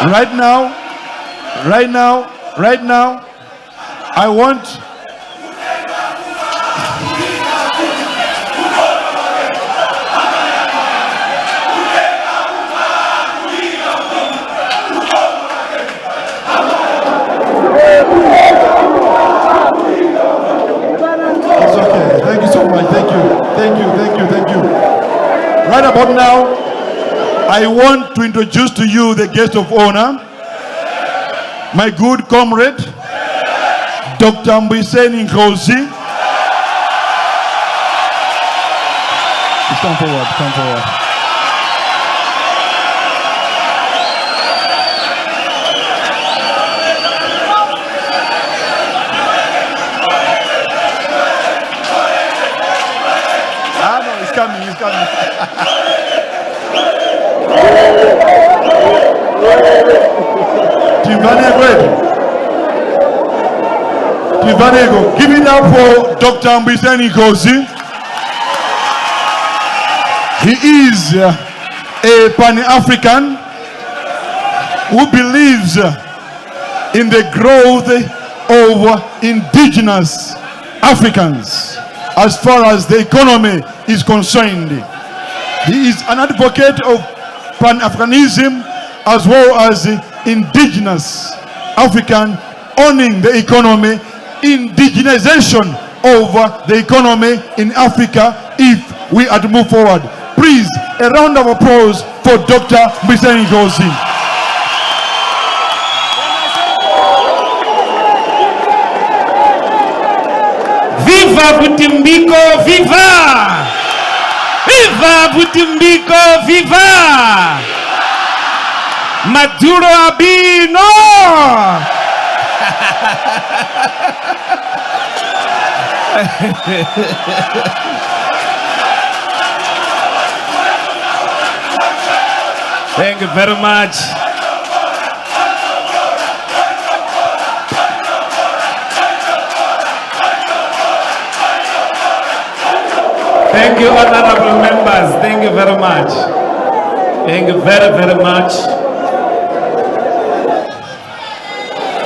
Right now, I want It's okay. Thank you so much. Thank you. Right about now, I want to introduce to you the guest of honor, my good comrade, Dr. Mbiseni Nkosi. Come forward. He's coming. Tivanego, give it up for Dr. Mbiseni Nkosi. He is a Pan-African who believes in the growth of indigenous Africans as far as the economy is concerned. He is an advocate of Pan-Africanism as well as indigenous African owning the economy, indigenization of the economy in Africa if we are to move forward. Please, a round of applause for Dr. Mbiseni Nkosi. Viva Butimbiko, viva! Viva Butimbiko, viva! Maduro Abino! Thank you very much. Thank you, honorable members. Thank you very much. Thank you very much.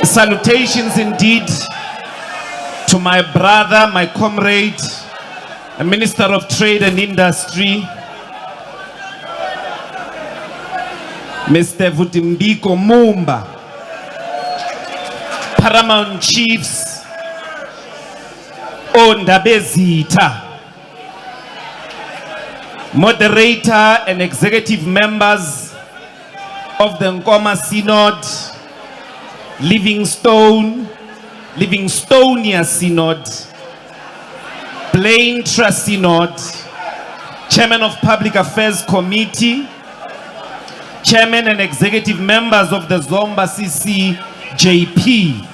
Salutations indeed to my brother, my comrade, the Minister of Trade and Industry, Mr. Vutimbiko Mumba, Paramount Chiefs, Ondabezita, moderator and executive members of the Nkoma Synod, Livingstonia Synod, Plain Trust Synod, Chairman of Public Affairs Committee, Chairman and executive members of the Zomba CCJP,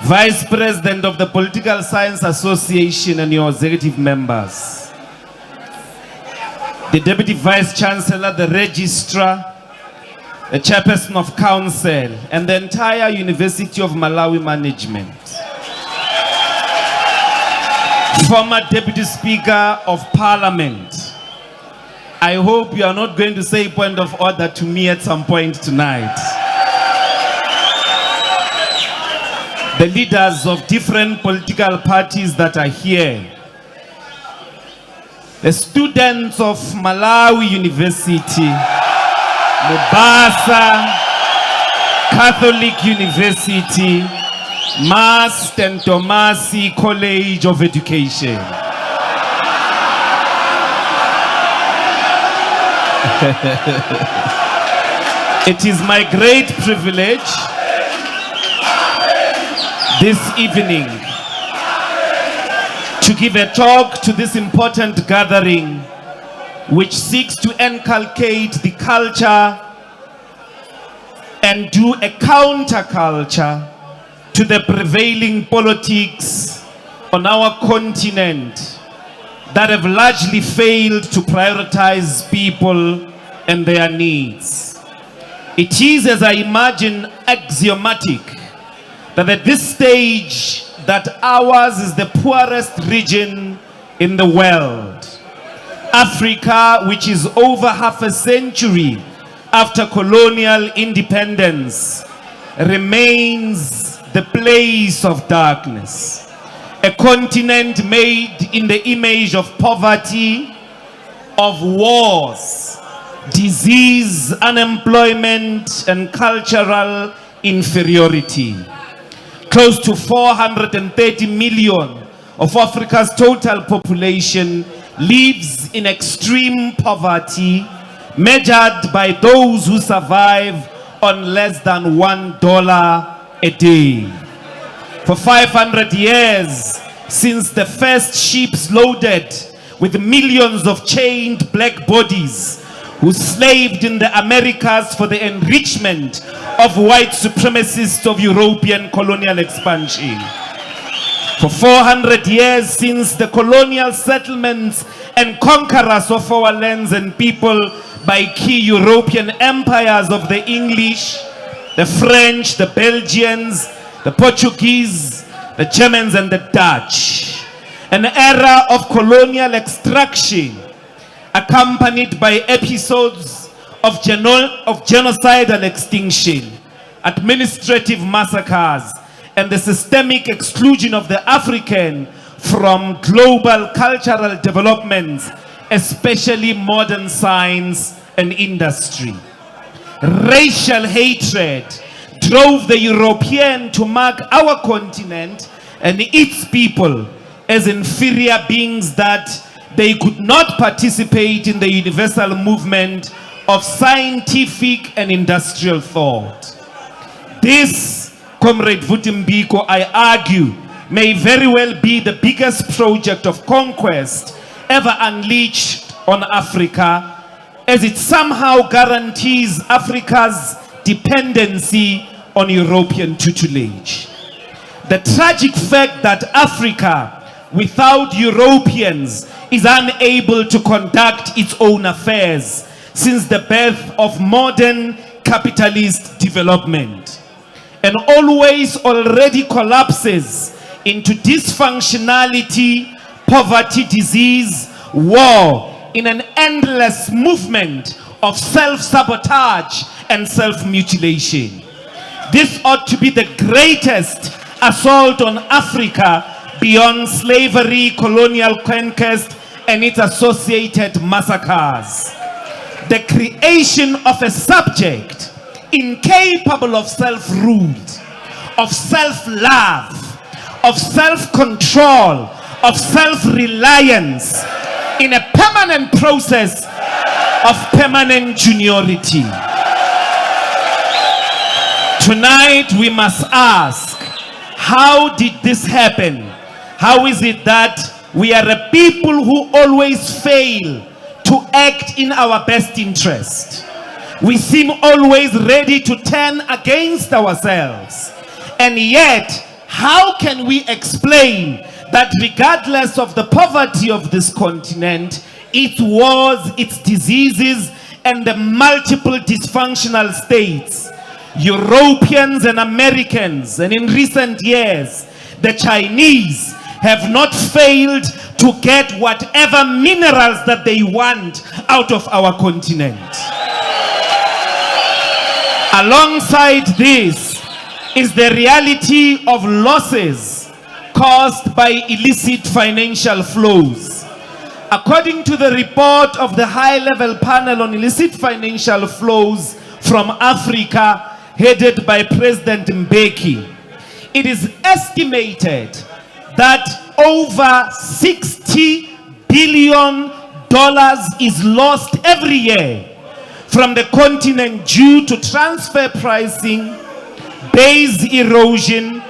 Vice President of the Political Science Association and your executive members, the Deputy Vice Chancellor, the Registrar, the Chairperson of Council, and the entire University of Malawi management. Former Deputy Speaker of Parliament, I hope you are not going to say point of order to me at some point tonight. The leaders of different political parties that are here, the students of Malawi University, Mombasa Catholic University, Mas and Tomasi College of Education. It is my great privilege this evening to give a talk to this important gathering which seeks to inculcate the culture and do a counterculture to the prevailing politics on our continent that have largely failed to prioritize people and their needs. It is, as I imagine, axiomatic that at this stage that ours is the poorest region in the world. Africa, which is over half a century after colonial independence remains the place of darkness. A continent made in the image of poverty, of wars, disease, unemployment, and cultural inferiority. Close to 430 million of Africa's total population lives in extreme poverty, measured by those who survive on less than $1 a day. For 500 years, since the first ships loaded with millions of chained black bodies who slaved in the Americas for the enrichment of white supremacists of European colonial expansion. For 400 years since the colonial settlements and conquerors of our lands and people by key European empires of the English, the French, the Belgians, the Portuguese, the Germans, and the Dutch. An era of colonial extraction accompanied by episodes of genocidal extinction, administrative massacres, and the systemic exclusion of the African from global cultural developments, especially modern science and industry. Racial hatred drove the European to mark our continent and its people as inferior beings, that they could not participate in the universal movement of scientific and industrial thought. This, Comrade Vutimbiko, I argue, may very well be the biggest project of conquest ever unleashed on Africa, as it somehow guarantees Africa's dependency on European tutelage. The tragic fact that Africa, without Europeans, is unable to conduct its own affairs since the birth of modern capitalist development, and always already collapses into dysfunctionality, poverty, disease, war, in an endless movement of self-sabotage and self-mutilation. This ought to be the greatest assault on Africa beyond slavery, colonial conquest, and its associated massacres. The creation of a subject incapable of self-rule, of self-love, of self-control, of self-reliance, in a permanent process of permanent juniority. Tonight we must ask, how did this happen? How is it that we are a people who always fail to act in our best interest? We seem always ready to turn against ourselves. And yet, how can we explain that regardless of the poverty of this continent, its wars, its diseases, and the multiple dysfunctional states, Europeans and Americans, and in recent years, the Chinese, have not failed to get whatever minerals that they want out of our continent? Alongside this is the reality of losses caused by illicit financial flows. According to the report of the high-level panel on illicit financial flows from Africa, headed by President Mbeki, it is estimated that over $60 billion is lost every year from the continent due to transfer pricing, base erosion,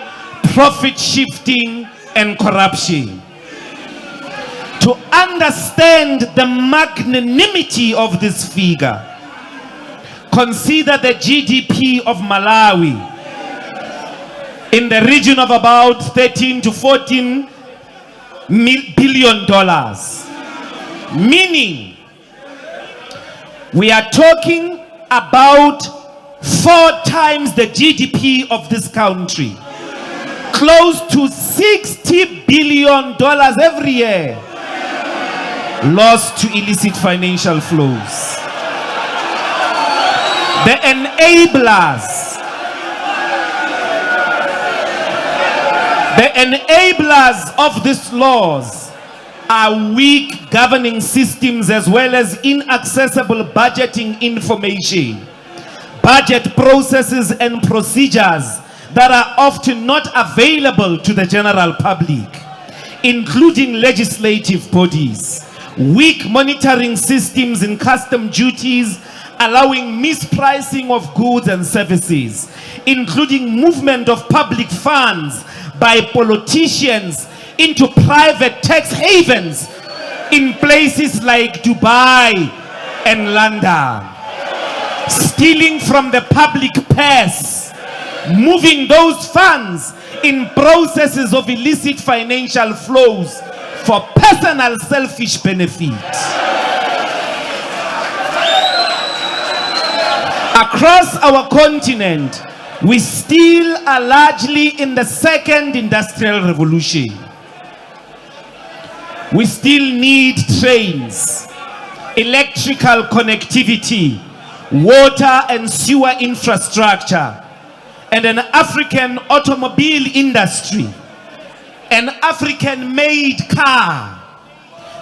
profit shifting, and corruption. To understand the magnanimity of this figure, consider the GDP of Malawi in the region of about $13 to $14 billion. Meaning, we are talking about 4 times the GDP of this country. Close to $60 billion every year lost to illicit financial flows. The enablers of these laws are weak governing systems as well as inaccessible budgeting information, budget processes and procedures that are often not available to the general public, including legislative bodies, weak monitoring systems in custom duties, allowing mispricing of goods and services, including movement of public funds by politicians into private tax havens in places like Dubai and London, stealing from the public purse, moving those funds in processes of illicit financial flows for personal selfish benefit. Across our continent, we still are largely in the second industrial revolution. We still need trains, electrical connectivity, water and sewer infrastructure, and an African automobile industry, an African-made car.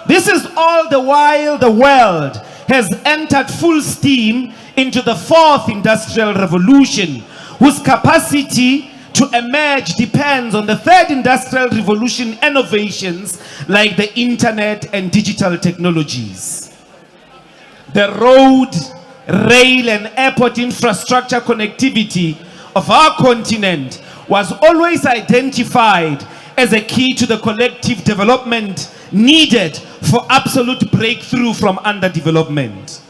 This is all the while the world has entered full steam into the fourth industrial revolution, whose capacity to emerge depends on the third industrial revolution innovations like the internet and digital technologies. The road, rail and airport infrastructure connectivity of our continent was always identified as a key to the collective development needed for absolute breakthrough from underdevelopment.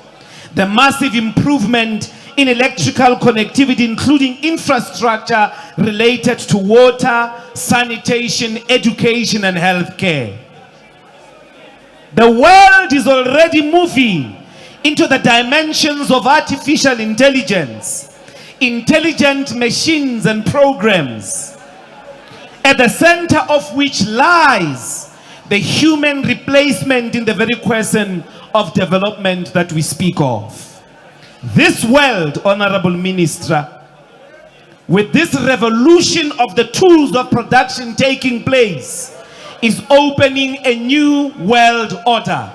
The massive improvement in electrical connectivity, including infrastructure related to water, sanitation, education, and healthcare. The world is already moving into the dimensions of artificial intelligence, intelligent machines and programs, at the center of which lies the human replacement in the very question of development that we speak of. This world, Honorable Minister, with this revolution of the tools of production taking place, is opening a new world order.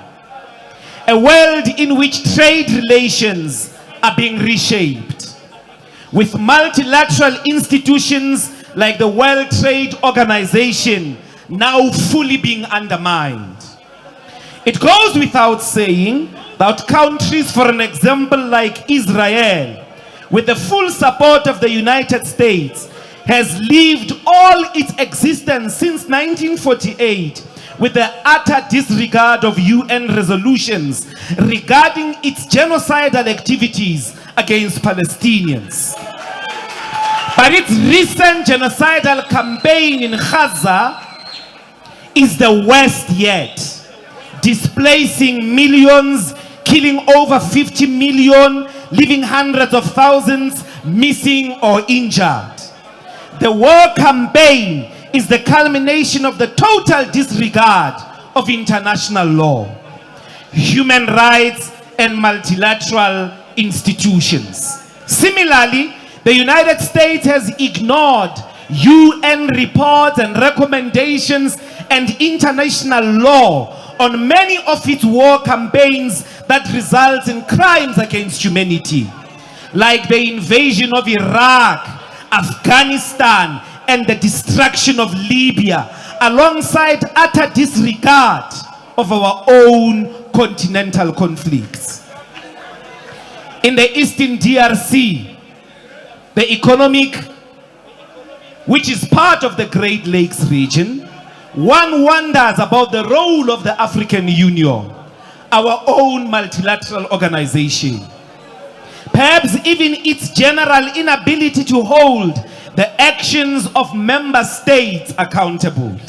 A world in which trade relations are being reshaped, with multilateral institutions like the World Trade Organization now fully being undermined. It goes without saying that countries, for an example, like Israel, with the full support of the United States, has lived all its existence since 1948 with the utter disregard of UN resolutions regarding its genocidal activities against Palestinians. But its recent genocidal campaign in Gaza is the worst yet, displacing millions, killing over 50 million, leaving hundreds of thousands missing or injured. The war campaign is the culmination of the total disregard of international law, human rights, and multilateral institutions. Similarly, the United States has ignored UN reports and recommendations and international law on many of its war campaigns that results in crimes against humanity, like the invasion of Iraq, Afghanistan, and the destruction of Libya, alongside utter disregard of our own continental conflicts. In the Eastern DRC, the economic, which is part of the Great Lakes region, one wonders about the role of the African Union, our own multilateral organization. Perhaps even its general inability to hold the actions of member states accountable.